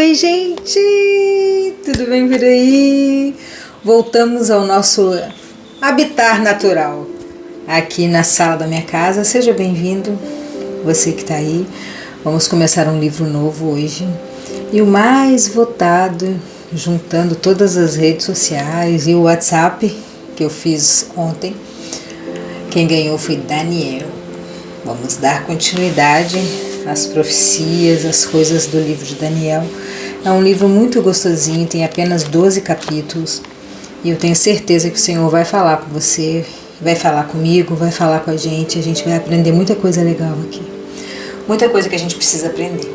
Oi, gente! Tudo bem por aí? Voltamos ao nosso habitat natural aqui na sala da minha casa. Seja bem-vindo, você que está aí. Vamos começar um livro novo hoje. E o mais votado, juntando todas as redes sociais e o WhatsApp que eu fiz ontem, quem ganhou foi Daniel. Vamos dar continuidade às profecias, às coisas do livro de Daniel. É um livro muito gostosinho, tem apenas 12 capítulos. E eu tenho certeza que o Senhor vai falar com você, vai falar comigo, vai falar com a gente vai aprender muita coisa legal aqui. Muita coisa que a gente precisa aprender.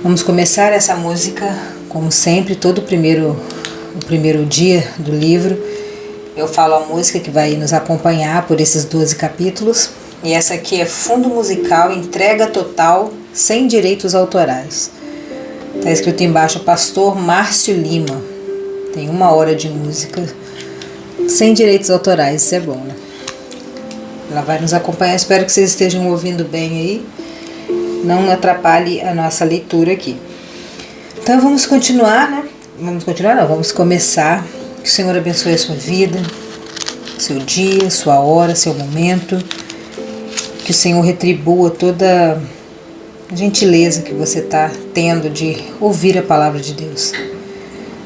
Vamos começar essa música, como sempre, o primeiro dia do livro. Eu falo a música que vai nos acompanhar por esses 12 capítulos. E essa aqui é fundo musical, entrega total, sem direitos autorais. Está escrito embaixo, Pastor Márcio Lima. Tem 1 hora de música, sem direitos autorais, isso é bom, né? Ela vai nos acompanhar, espero que vocês estejam ouvindo bem aí. Não atrapalhe a nossa leitura aqui. Então vamos continuar, né? Vamos começar. Que o Senhor abençoe a sua vida, seu dia, sua hora, seu momento. Que o Senhor retribua toda a gentileza que você está tendo de ouvir a palavra de Deus.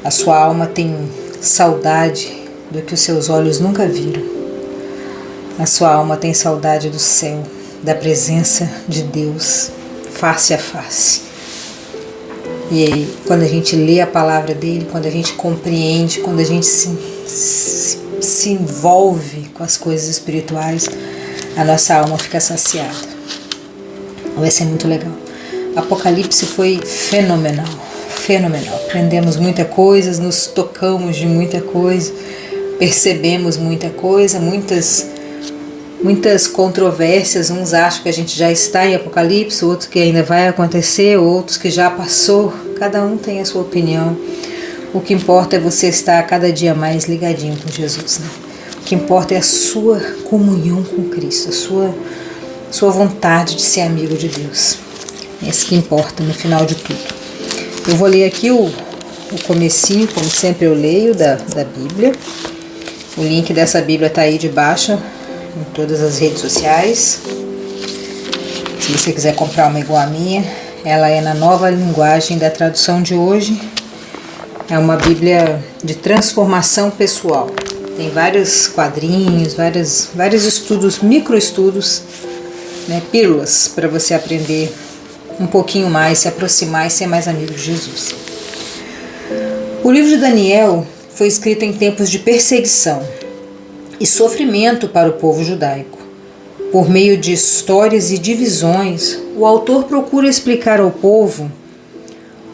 A sua alma tem saudade do que os seus olhos nunca viram. A sua alma tem saudade do céu, da presença de Deus, face a face. E aí, quando a gente lê a palavra dele, quando a gente compreende, quando a gente se envolve com as coisas espirituais, a nossa alma fica saciada. Vai ser muito legal. Apocalipse foi fenomenal. Aprendemos muita coisa, nos tocamos de muita coisa, percebemos muita coisa, muitas controvérsias. Uns acham que a gente já está em Apocalipse, outros que ainda vai acontecer, outros que já passou. Cada um tem a sua opinião. O que importa é você estar cada dia mais ligadinho com Jesus, né? O que importa é a sua comunhão com Cristo, a sua vontade de ser amigo de Deus. É isso que importa no final de tudo. Eu vou ler aqui o comecinho, como sempre eu leio, da Bíblia. O link dessa Bíblia está aí debaixo, em todas as redes sociais. Se você quiser comprar uma igual a minha, ela é na Nova Linguagem da tradução de hoje. É uma Bíblia de transformação pessoal. Tem vários quadrinhos, vários estudos, microestudos, né, pílulas para você aprender um pouquinho mais, se aproximar e ser mais amigo de Jesus. O livro de Daniel foi escrito em tempos de perseguição e sofrimento para o povo judaico. Por meio de histórias e divisões, o autor procura explicar ao povo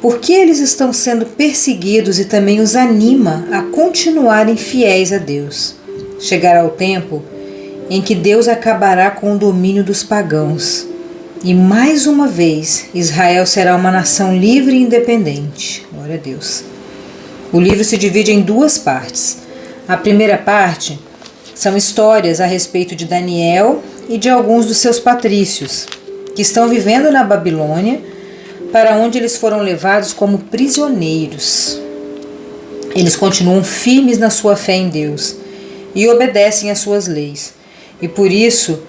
por que eles estão sendo perseguidos e também os anima a continuarem fiéis a Deus. Chegará o tempo em que Deus acabará com o domínio dos pagãos. E mais uma vez, Israel será uma nação livre e independente. Glória a Deus. O livro se divide em 2 partes. A primeira parte são histórias a respeito de Daniel e de alguns dos seus patrícios, que estão vivendo na Babilônia, para onde eles foram levados como prisioneiros. Eles continuam firmes na sua fé em Deus e obedecem às suas leis. E por isso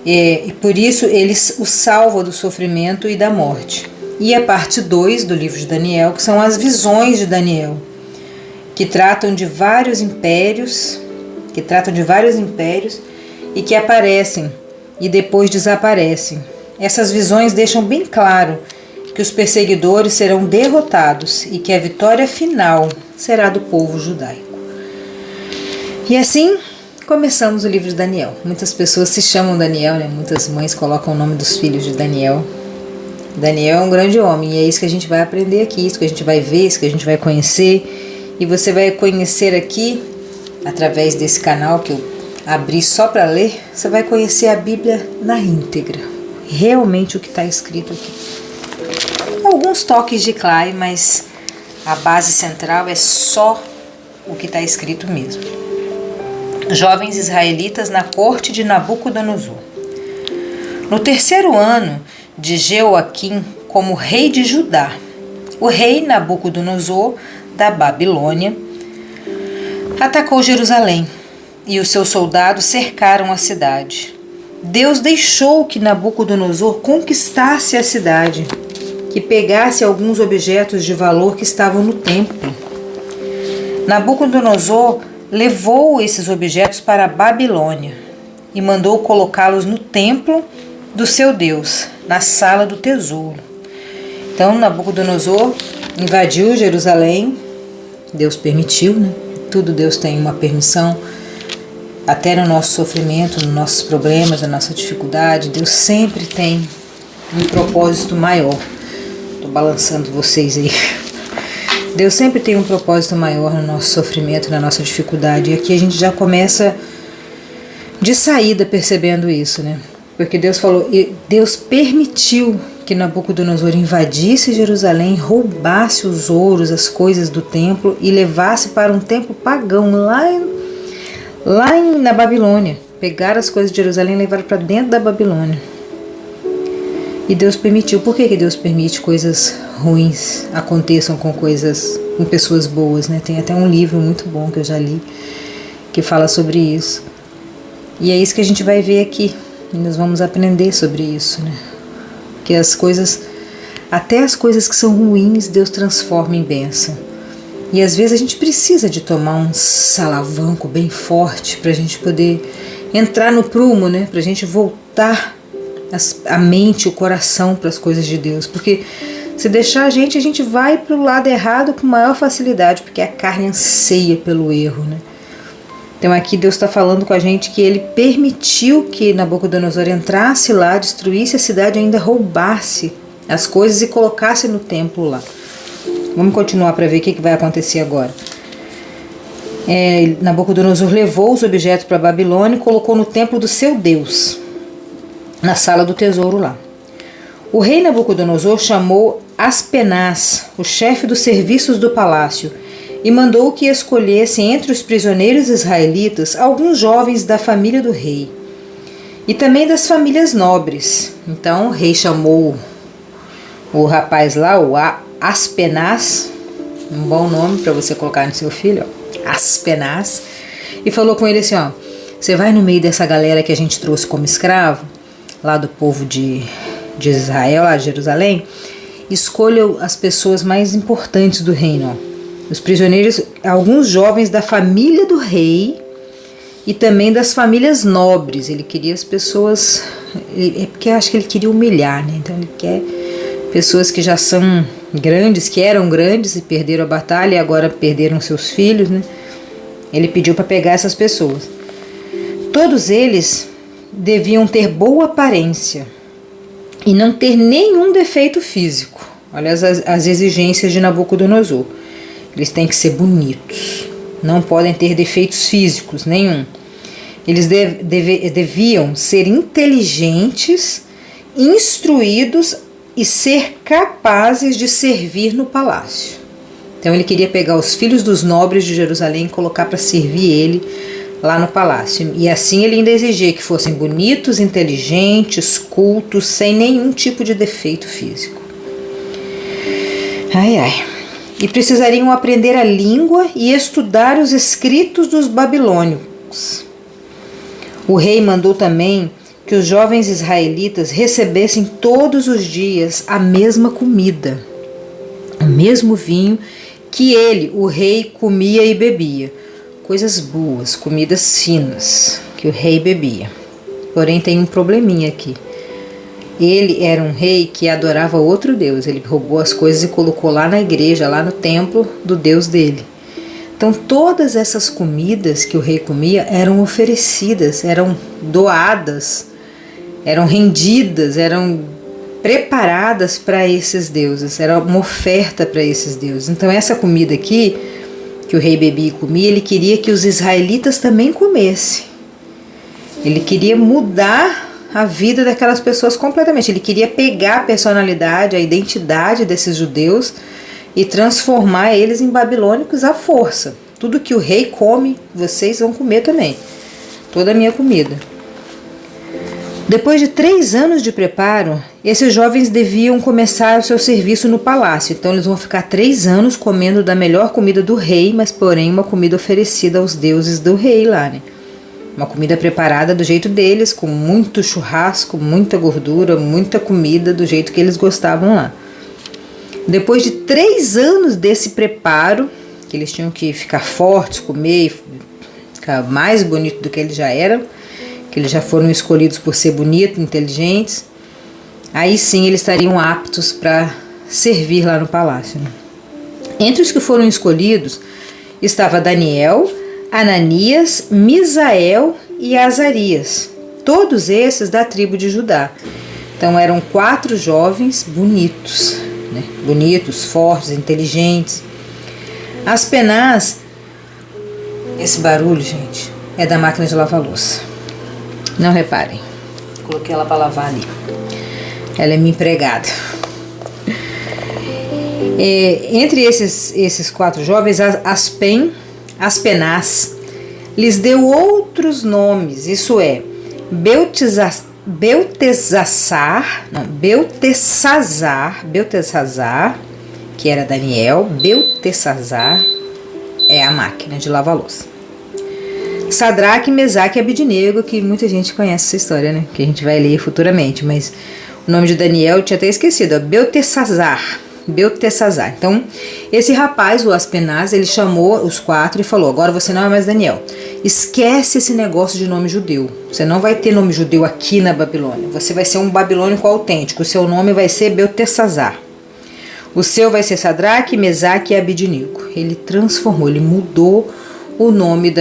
eles os salvam do sofrimento e da morte. E a parte 2 do livro de Daniel, que são as visões de Daniel, que tratam de vários impérios e que aparecem e depois desaparecem. Essas visões deixam bem claro que os perseguidores serão derrotados e que a vitória final será do povo judaico. E assim começamos o livro de Daniel. Muitas pessoas se chamam Daniel, né? Muitas mães colocam o nome dos filhos de Daniel. Daniel é um grande homem e é isso que a gente vai aprender aqui, isso que a gente vai ver, isso que a gente vai conhecer. E você vai conhecer aqui, através desse canal que eu abri só para ler, você vai conhecer a Bíblia na íntegra. Realmente o que está escrito aqui. Alguns toques de Clay, mas a base central é só o que está escrito mesmo. Jovens israelitas na corte de Nabucodonosor. No 3º ano de Jeoaquim como rei de Judá, O rei Nabucodonosor da Babilônia atacou Jerusalém e os seus soldados cercaram a cidade. Deus deixou que Nabucodonosor conquistasse a cidade, que pegasse alguns objetos de valor que estavam no templo. Nabucodonosor levou esses objetos para a Babilônia e mandou colocá-los no templo do seu Deus, na sala do tesouro. Então Nabucodonosor invadiu Jerusalém. Deus permitiu, né? Tudo Deus tem uma permissão. Até no nosso sofrimento, nos nossos problemas, na nossa dificuldade, Deus sempre tem um propósito maior. Estou balançando vocês aí. Deus sempre tem um propósito maior no nosso sofrimento, na nossa dificuldade. E aqui a gente já começa de saída percebendo isso, né? Porque Deus falou, Deus permitiu que Nabucodonosor invadisse Jerusalém, roubasse os ouros, as coisas do templo e levasse para um templo pagão na Babilônia. Pegaram as coisas de Jerusalém e levaram para dentro da Babilônia. E Deus permitiu. Por que Deus permite coisas ruins aconteçam com pessoas boas, né? Tem até um livro muito bom que eu já li que fala sobre isso. E é isso que a gente vai ver aqui. E nós vamos aprender sobre isso, né? Que até as coisas que são ruins, Deus transforma em bênção. E às vezes a gente precisa de tomar um salavanco bem forte para a gente poder entrar no prumo, né? Para a gente voltar a mente, o coração para as coisas de Deus. Porque se deixar a gente vai para o lado errado com maior facilidade, porque a carne anseia pelo erro, né? Então aqui Deus está falando com a gente que Ele permitiu que Nabucodonosor entrasse lá, destruísse a cidade e ainda roubasse as coisas e colocasse no templo lá. Vamos continuar para ver o que vai acontecer agora. Nabucodonosor levou os objetos para a Babilônia e colocou no templo do seu Deus, na sala do tesouro lá. O rei Nabucodonosor chamou Aspenaz, o chefe dos serviços do palácio, e mandou que escolhessem entre os prisioneiros israelitas alguns jovens da família do rei e também das famílias nobres. Então o rei chamou o rapaz lá, o Aspenaz, um bom nome para você colocar no seu filho, ó, Aspenaz, e falou com ele assim, ó, você vai no meio dessa galera que a gente trouxe como escravo, lá do povo de Israel, lá de Jerusalém, escolha as pessoas mais importantes do reino, ó. Os prisioneiros, alguns jovens da família do rei e também das famílias nobres. Ele queria as pessoas, é porque eu acho que ele queria humilhar, né? Então ele quer pessoas que já são grandes, que eram grandes e perderam a batalha e agora perderam seus filhos, né? Ele pediu para pegar essas pessoas. Todos eles deviam ter boa aparência e não ter nenhum defeito físico. Olha as exigências de Nabucodonosor. Eles têm que ser bonitos, não podem ter defeitos físicos nenhum. Eles deviam ser inteligentes, instruídos e ser capazes de servir no palácio. Então ele queria pegar os filhos dos nobres de Jerusalém e colocar para servir ele lá no palácio. E assim ele ainda exigia que fossem bonitos, inteligentes, cultos, sem nenhum tipo de defeito físico. Ai, ai. E precisariam aprender a língua e estudar os escritos dos babilônicos. O rei mandou também que os jovens israelitas recebessem todos os dias a mesma comida, o mesmo vinho que ele, o rei, comia e bebia. Coisas boas, comidas finas que o rei bebia. Porém tem um probleminha aqui. Ele era um rei que adorava outro Deus. Ele roubou as coisas e colocou lá na igreja, lá no templo do Deus dele. Então todas essas comidas que o rei comia eram oferecidas, eram doadas, eram rendidas, eram preparadas para esses deuses. Era uma oferta para esses deuses. Então essa comida aqui, que o rei bebia e comia, ele queria que os israelitas também comessem. Ele queria mudar a vida daquelas pessoas completamente. Ele queria pegar a personalidade, a identidade desses judeus e transformar eles em babilônicos à força. Tudo que o rei come, vocês vão comer também. Toda a minha comida. Depois de 3 anos de preparo, esses jovens deviam começar o seu serviço no palácio. Então eles vão ficar 3 anos comendo da melhor comida do rei, mas porém uma comida oferecida aos deuses do rei lá, né? Uma comida preparada do jeito deles, com muito churrasco, muita gordura, muita comida do jeito que eles gostavam lá. Depois de 3 anos desse preparo, que eles tinham que ficar fortes, comer e ficar mais bonito do que eles já eram, que eles já foram escolhidos por ser bonitos, inteligentes, aí sim eles estariam aptos para servir lá no palácio, né? Entre os que foram escolhidos estava Daniel, Ananias, Misael e Azarias, todos esses da tribo de Judá. Então eram 4 jovens bonitos, né? Bonitos, fortes, inteligentes. Aspenaz, esse barulho, gente, é da máquina de lavar louça. Não reparem, coloquei ela para lavar ali. Ela é minha empregada. Entre esses 4 jovens, Aspenaz lhes deu outros nomes, isso é, Beltesazar, que era Daniel, Beltesazar é a máquina de lavar louça. Sadraque, Mesaque e Abednego, que muita gente conhece essa história, né? Que a gente vai ler futuramente, mas o nome de Daniel eu tinha até esquecido, Beltesazar. Então, esse rapaz, o Aspenaz, ele chamou os 4 e falou: agora você não é mais Daniel. Esquece esse negócio de nome judeu. Você não vai ter nome judeu aqui na Babilônia. Você vai ser um babilônico autêntico. O seu nome vai ser Beltesazar. O seu vai ser Sadraque, Mesaque e Abednego. Ele transformou, ele mudou o nome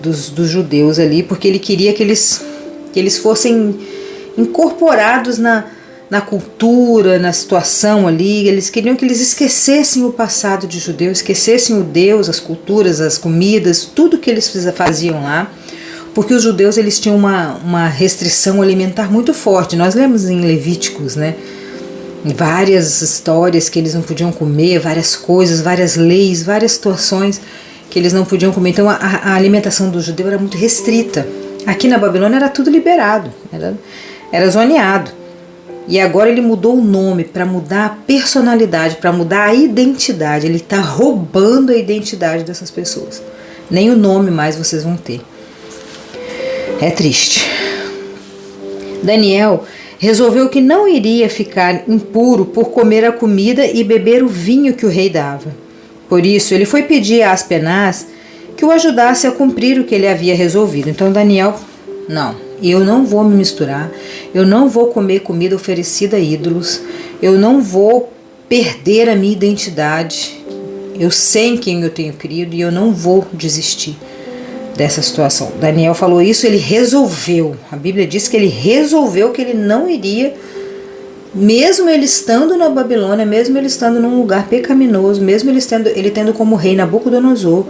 dos judeus ali, porque ele queria que eles fossem incorporados na cultura, na situação ali. Eles queriam que eles esquecessem o passado de judeu, esquecessem o Deus, as culturas, as comidas, tudo que eles faziam lá, porque os judeus eles tinham uma restrição alimentar muito forte. Nós lemos em Levíticos, né? Várias histórias que eles não podiam comer, várias coisas, várias leis, várias situações que eles não podiam comer. Então a alimentação do judeu era muito restrita. Aqui na Babilônia era tudo liberado, era zoneado. E agora ele mudou o nome para mudar a personalidade, para mudar a identidade. Ele está roubando a identidade dessas pessoas. Nem o nome mais vocês vão ter. É triste. Daniel resolveu que não iria ficar impuro por comer a comida e beber o vinho que o rei dava. Por isso, ele foi pedir a Aspenaz que o ajudasse a cumprir o que ele havia resolvido. Então Daniel, não, eu não vou me misturar, eu não vou comer comida oferecida a ídolos, eu não vou perder a minha identidade, eu sei em quem eu tenho crido e eu não vou desistir dessa situação. Daniel falou isso, ele resolveu, a Bíblia diz que ele resolveu que ele não iria, mesmo ele estando na Babilônia, mesmo ele estando num lugar pecaminoso, mesmo ele tendo como rei Nabucodonosor,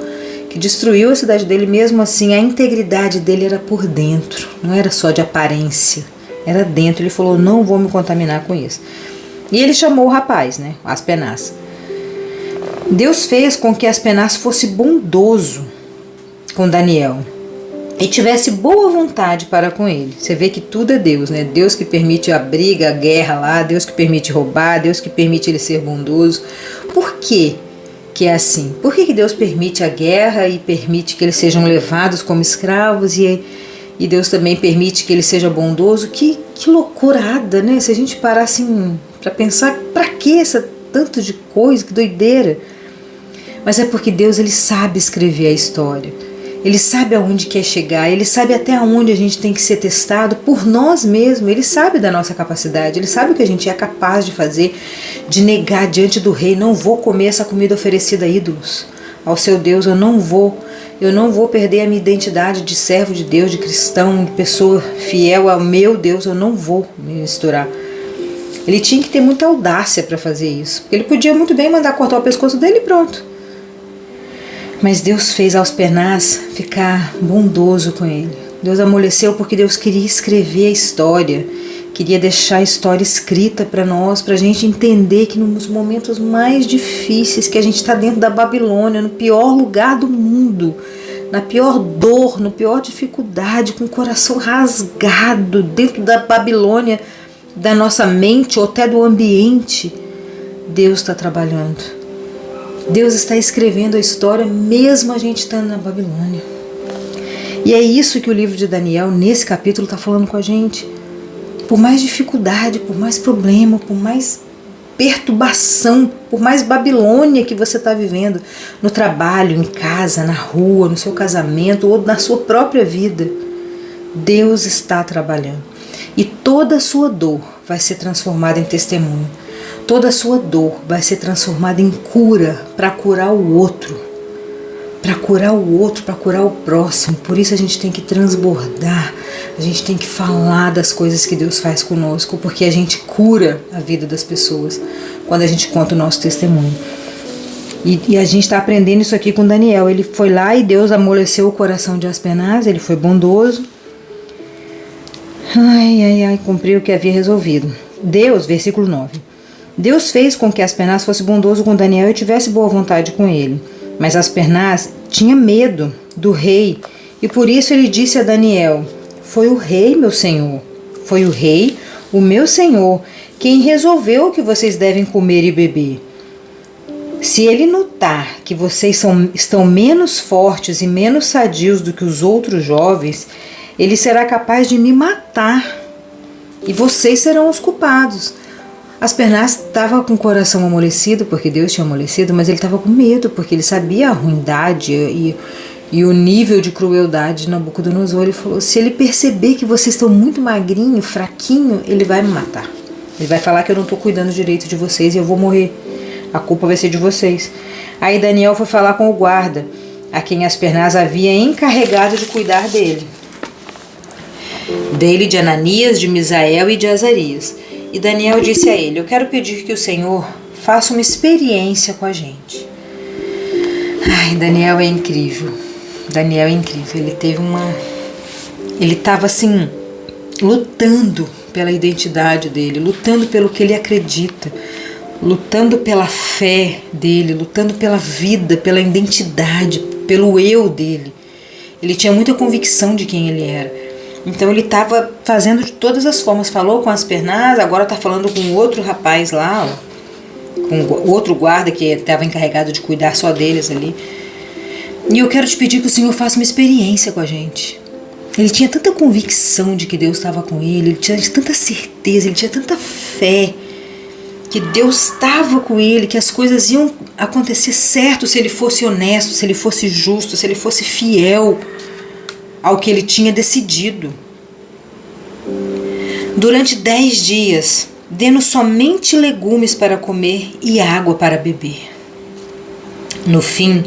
que destruiu a cidade dele, mesmo assim a integridade dele era por dentro, não era só de aparência, era dentro. Ele falou: não vou me contaminar com isso. E ele chamou o rapaz, né, Aspenaz. Deus fez com que Aspenaz fosse bondoso com Daniel e tivesse boa vontade para com ele. Você vê que tudo é Deus, né? Deus que permite a briga, a guerra lá, Deus que permite roubar, Deus que permite ele ser bondoso. Por quê que é assim? Por que Deus permite a guerra e permite que eles sejam levados como escravos e Deus também permite que ele seja bondoso? Que loucurada, né? Se a gente parar assim para pensar, para que essa tanto de coisa, que doideira. Mas é porque Deus ele sabe escrever a história. Ele sabe aonde quer chegar, ele sabe até onde a gente tem que ser testado por nós mesmos, ele sabe da nossa capacidade, ele sabe o que a gente é capaz de fazer, de negar diante do rei: não vou comer essa comida oferecida a ídolos, ao seu Deus, eu não vou perder a minha identidade de servo de Deus, de cristão, de pessoa fiel ao meu Deus, eu não vou me misturar. Ele tinha que ter muita audácia para fazer isso, porque ele podia muito bem mandar cortar o pescoço dele e pronto. Mas Deus fez Aspenaz ficar bondoso com ele. Deus amoleceu porque Deus queria escrever a história, queria deixar a história escrita para nós, para a gente entender que nos momentos mais difíceis, que a gente está dentro da Babilônia, no pior lugar do mundo, na pior dor, na pior dificuldade, com o coração rasgado dentro da Babilônia, da nossa mente ou até do ambiente, Deus está trabalhando. Deus está escrevendo a história mesmo a gente estando na Babilônia. E é isso que o livro de Daniel, nesse capítulo, está falando com a gente. Por mais dificuldade, por mais problema, por mais perturbação, por mais Babilônia que você está vivendo, no trabalho, em casa, na rua, no seu casamento ou na sua própria vida, Deus está trabalhando. E toda a sua dor vai ser transformada em testemunho. Toda a sua dor vai ser transformada em cura para curar o outro. Para curar o outro, para curar o próximo. Por isso a gente tem que transbordar. A gente tem que falar das coisas que Deus faz conosco. Porque a gente cura a vida das pessoas quando a gente conta o nosso testemunho. E a gente está aprendendo isso aqui com Daniel. Ele foi lá e Deus amoleceu o coração de Aspenaz. Ele foi bondoso. Cumpriu o que havia resolvido. Deus, versículo 9. Deus fez com que Aspenaz fosse bondoso com Daniel e tivesse boa vontade com ele. Mas Aspenaz tinha medo do rei e por isso ele disse a Daniel: foi o rei, meu senhor, foi o rei, o meu senhor, quem resolveu o que vocês devem comer e beber. Se ele notar que vocês estão menos fortes e menos sadios do que os outros jovens, ele será capaz de me matar e vocês serão os culpados. Aspenaz estava com o coração amolecido, porque Deus tinha amolecido, mas ele estava com medo, porque ele sabia a ruindade e o nível de crueldade de Nabucodonosor. Ele falou: se ele perceber que vocês estão muito magrinho, fraquinho, ele vai me matar. Ele vai falar que eu não estou cuidando direito de vocês e eu vou morrer. A culpa vai ser de vocês. Aí Daniel foi falar com o guarda, a quem Aspenaz havia encarregado de cuidar dele, de Ananias, de Misael e de Azarias. E Daniel disse a ele: eu quero pedir que o Senhor faça uma experiência com a gente. Daniel é incrível. Daniel é incrível. Ele estava assim, lutando pela identidade dele, lutando pelo que ele acredita, lutando pela fé dele, lutando pela vida, pela identidade, pelo eu dele. Ele tinha muita convicção de quem ele era. Então ele estava fazendo de todas as formas. Falou com Aspenaz, agora está falando com outro rapaz lá, com outro guarda que estava encarregado de cuidar só deles ali. E eu quero te pedir que o Senhor faça uma experiência com a gente. Ele tinha tanta convicção de que Deus estava com ele tinha tanta certeza, ele tinha tanta fé que Deus estava com ele, que as coisas iam acontecer certo se ele fosse honesto, se ele fosse justo, se ele fosse fiel ao que ele tinha decidido. Durante 10 dias, dê-nos somente legumes para comer e água para beber. No fim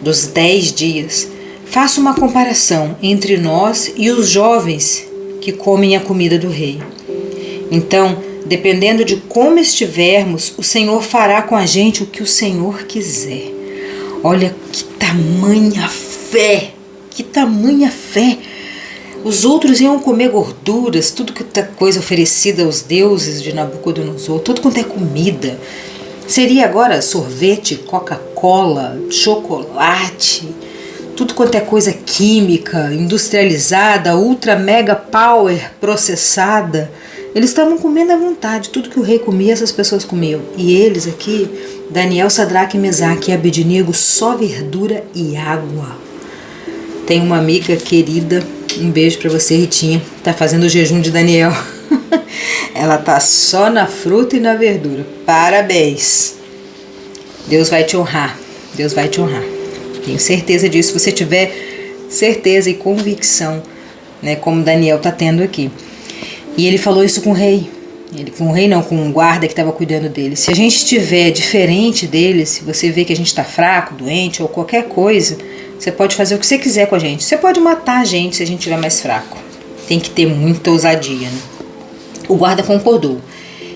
dos 10 dias, faça uma comparação entre nós e os jovens que comem a comida do rei. Então, dependendo de como estivermos, o Senhor fará com a gente o que o Senhor quiser. Olha que tamanha fé! Que tamanha fé! Os outros iam comer gorduras, tudo que é coisa oferecida aos deuses de Nabucodonosor, tudo quanto é comida. Seria agora sorvete, Coca-Cola, chocolate, tudo quanto é coisa química, industrializada, ultra mega power processada. Eles estavam comendo à vontade, tudo que o rei comia, essas pessoas comiam. E eles aqui, Daniel, Sadraque, Mesaque e Abednego, só verdura e água. Tem uma amiga querida, um beijo pra você, Ritinha, tá fazendo o jejum de Daniel. Ela tá só na fruta e na verdura. Parabéns. Deus vai te honrar. Deus vai te honrar. Tenho certeza disso. Se você tiver certeza e convicção, né, como Daniel tá tendo aqui. E ele falou isso com o rei. Com o rei não, com o guarda que estava cuidando dele. Se a gente estiver diferente dele, se você vê que a gente está fraco, doente ou qualquer coisa, você pode fazer o que você quiser com a gente. Você pode matar a gente se a gente estiver mais fraco. Tem que ter muita ousadia, né? O guarda concordou.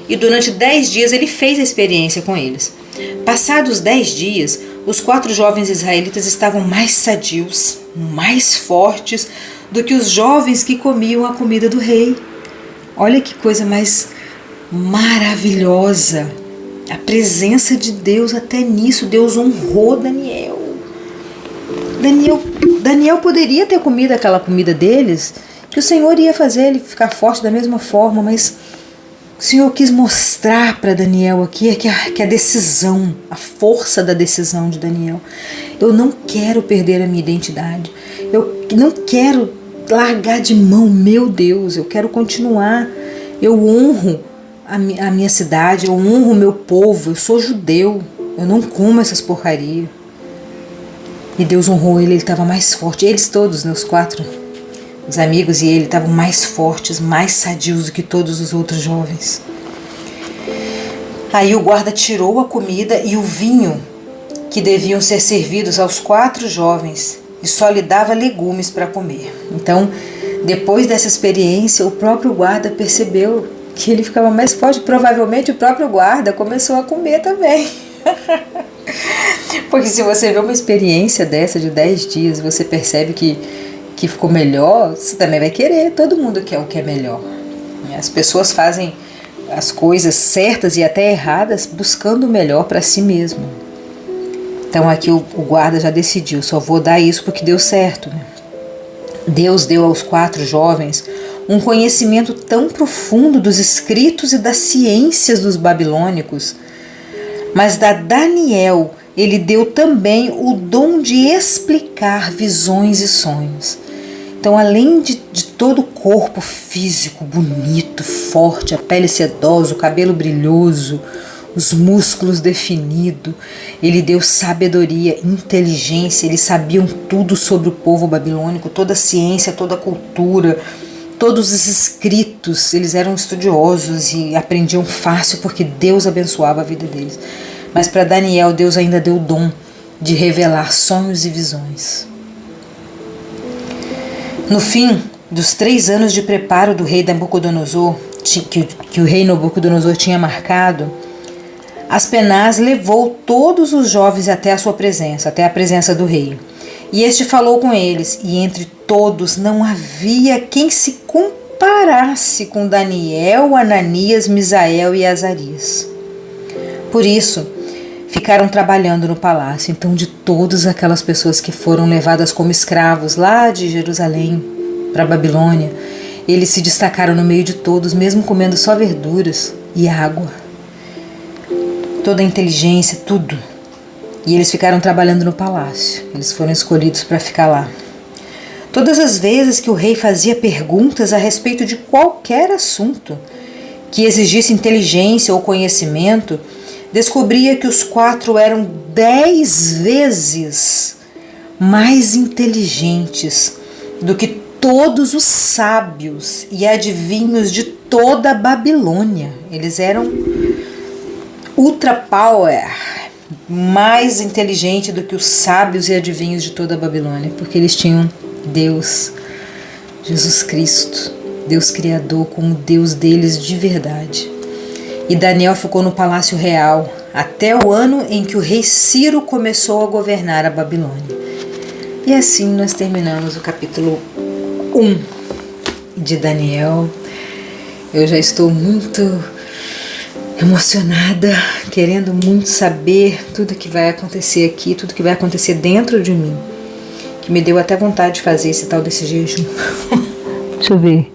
E durante 10 dias ele fez a experiência com eles. Passados 10 dias, os 4 jovens israelitas estavam mais sadios, mais fortes do que os jovens que comiam a comida do rei. Olha que coisa mais maravilhosa. A presença de Deus até nisso. Deus honrou Daniel. Daniel poderia ter comido aquela comida deles, que o Senhor ia fazer ele ficar forte da mesma forma, mas o Senhor quis mostrar para Daniel aqui que a decisão, a força da decisão de Daniel. Eu não quero perder a minha identidade. Eu não quero largar de mão, meu Deus, eu quero continuar. Eu honro a minha cidade, eu honro o meu povo, eu sou judeu, eu não como essas porcarias. E Deus honrou ele estava mais forte. Eles todos, né, os 4, os amigos e ele, estavam mais fortes, mais sadios do que todos os outros jovens. Aí o guarda tirou a comida e o vinho que deviam ser servidos aos 4 jovens e só lhe dava legumes para comer. Então, depois dessa experiência, o próprio guarda percebeu que ele ficava mais forte. Provavelmente o próprio guarda começou a comer também. Porque se você vê uma experiência dessa de 10 dias, você percebe que ficou melhor, você também vai querer. Todo mundo quer o que é melhor. As pessoas fazem as coisas certas e até erradas buscando o melhor para si mesmo. Então aqui o guarda já decidiu, só vou dar isso porque deu certo, né? Deus deu aos 4 jovens um conhecimento tão profundo dos escritos e das ciências dos babilônicos, mas a Daniel ele deu também o dom de explicar visões e sonhos. Então, além de todo o corpo físico bonito, forte, a pele sedosa, o cabelo brilhoso, os músculos definidos, ele deu sabedoria, inteligência. Eles sabiam tudo sobre o povo babilônico, toda a ciência, toda a cultura, todos os escritos. Eles eram estudiosos e aprendiam fácil porque Deus abençoava a vida deles. Mas para Daniel, Deus ainda deu o dom de revelar sonhos e visões. No fim dos 3 anos de preparo do rei Nabucodonosor, que o rei Nabucodonosor tinha marcado, Aspenaz levou todos os jovens até a sua presença, até a presença do rei. E este falou com eles, e entre todos não havia quem se comparasse com Daniel, Ananias, Misael e Azarias. Por isso, ficaram trabalhando no palácio. Então, de todas aquelas pessoas que foram levadas como escravos lá de Jerusalém para a Babilônia, eles se destacaram no meio de todos, mesmo comendo só verduras e água. Toda a inteligência, tudo. E eles ficaram trabalhando no palácio. Eles foram escolhidos para ficar lá. Todas as vezes que o rei fazia perguntas a respeito de qualquer assunto que exigisse inteligência ou conhecimento, descobria que os 4 eram 10 vezes mais inteligentes do que todos os sábios e adivinhos de toda a Babilônia. Eles eram ultra power, mais inteligente do que os sábios e adivinhos de toda a Babilônia, porque eles tinham Deus, Jesus Cristo, Deus Criador, como Deus deles de verdade. E Daniel ficou no palácio real até o ano em que o rei Ciro começou a governar a Babilônia. E assim nós terminamos o capítulo 1 de Daniel. Eu já estou muito emocionada, querendo muito saber tudo que vai acontecer aqui, tudo que vai acontecer dentro de mim, que me deu até vontade de fazer esse tal desse jejum. Deixa eu ver.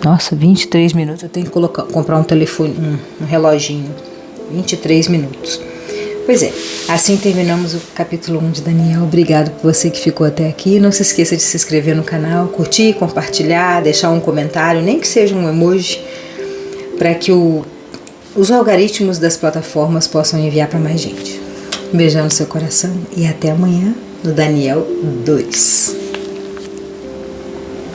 Nossa, 23 minutos. Eu tenho que comprar um telefone, um reloginho. 23 minutos. Pois é, assim terminamos o capítulo 1 de Daniel. Obrigado por você que ficou até aqui. Não se esqueça de se inscrever no canal, curtir, compartilhar, deixar um comentário, nem que seja um emoji, para que os algoritmos das plataformas possam enviar para mais gente. Um beijão no seu coração e até amanhã no Daniel 2.